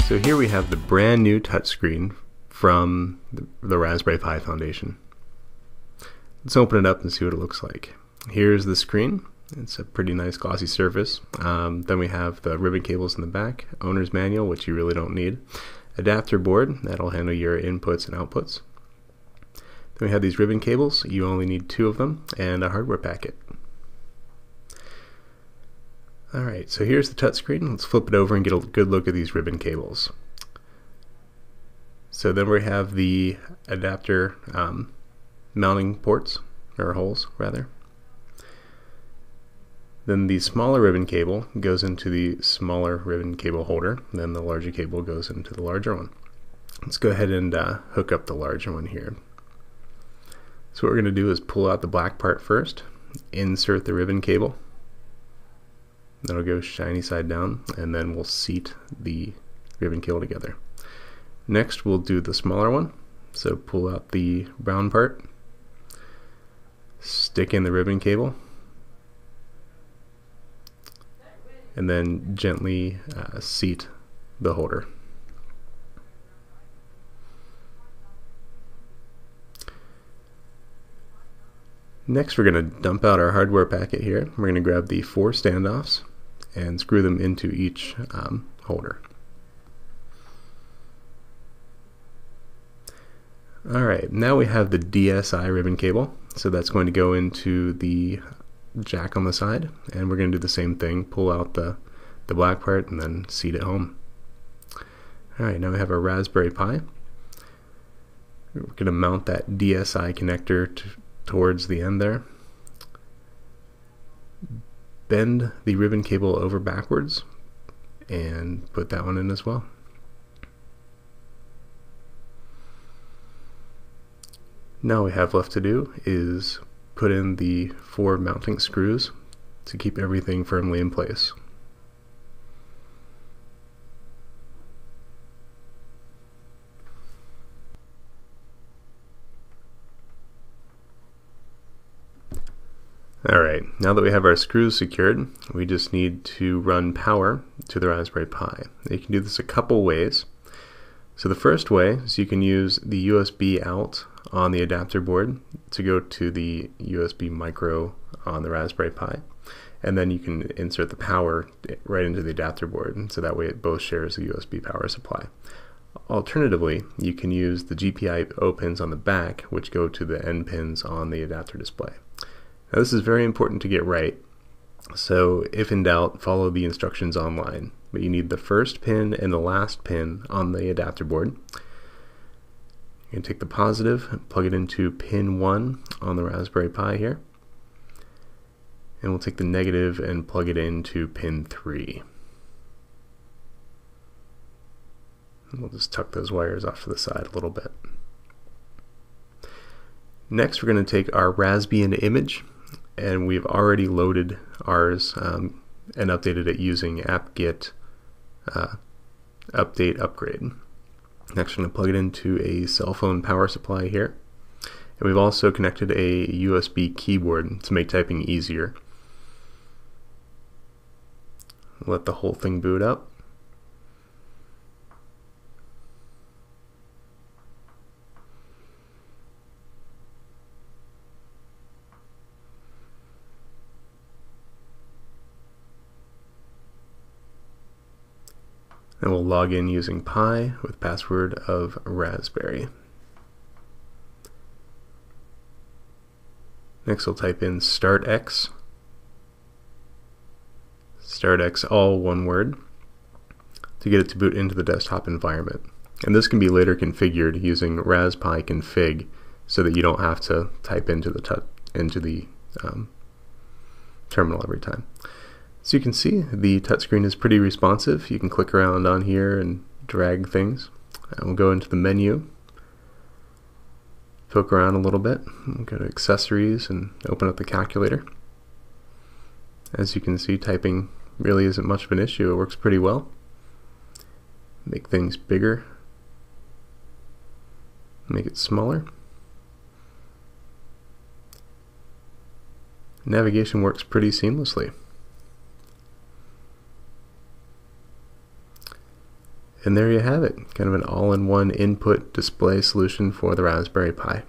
So here we have the brand new touchscreen from the Raspberry Pi Foundation. Let's open it up and see what it looks like. Here's the screen. It's a pretty nice glossy surface. Then we have the ribbon cables in the back, owner's manual, which you really don't need, adapter board, that'll handle your inputs and outputs. Then we have these ribbon cables, you only need 2 of them, and a hardware packet. Alright, so here's the touchscreen. Let's flip it over and get a good look at these ribbon cables. So then we have the adapter mounting ports, or holes rather. Then the smaller ribbon cable goes into the smaller ribbon cable holder, then the larger cable goes into the larger one. Let's go ahead and hook up the larger one here. So what we're going to do is pull out the black part first, insert the ribbon cable, that'll go shiny side down, and then we'll seat the ribbon cable together. Next we'll do the smaller one, so pull out the brown part, stick in the ribbon cable, and then gently seat the holder. Next we're going to dump out our hardware packet here. We're going to grab the 4 standoffs and screw them into each holder. Alright, now we have the DSI ribbon cable, so that's going to go into the jack on the side, and we're going to do the same thing, pull out the black part and then seat it home. Alright, now we have our Raspberry Pi. We're going to mount that DSI connector towards the end there. Bend the ribbon cable over backwards and put that one in as well. Now all we have left to do is put in the 4 mounting screws to keep everything firmly in place. Alright, now that we have our screws secured, we just need to run power to the Raspberry Pi. You can do this a couple ways. So the first way is you can use the USB out on the adapter board to go to the USB micro on the Raspberry Pi, and then you can insert the power right into the adapter board, so that way it both shares a USB power supply. Alternatively, you can use the GPIO pins on the back, which go to the end pins on the adapter display. Now this is very important to get right, so if in doubt, follow the instructions online. But you need the first pin and the last pin on the adapter board. You can take the positive and plug it into pin 1 on the Raspberry Pi here, and we'll take the negative and plug it into pin 3. And we'll just tuck those wires off to the side a little bit. Next we're going to take our Raspbian image, and we've already loaded ours and updated it using apt-get update upgrade. Next we're going to plug it into a cell phone power supply here, and we've also connected a USB keyboard to make typing easier. Let the whole thing boot up. And we'll log in using Pi with password of Rasberry. Next we'll type in startx, all one word, to get it to boot into the desktop environment. And this can be later configured using raspi config, so that you don't have to type into the terminal every time. So you can see the touchscreen is pretty responsive. You can click around on here and drag things. And we'll go into the menu, poke around a little bit, we'll go to accessories and open up the calculator. As you can see, typing really isn't much of an issue. It works pretty well. Make things bigger, make it smaller. Navigation works pretty seamlessly. And there you have it, kind of an all-in-one input display solution for the Raspberry Pi.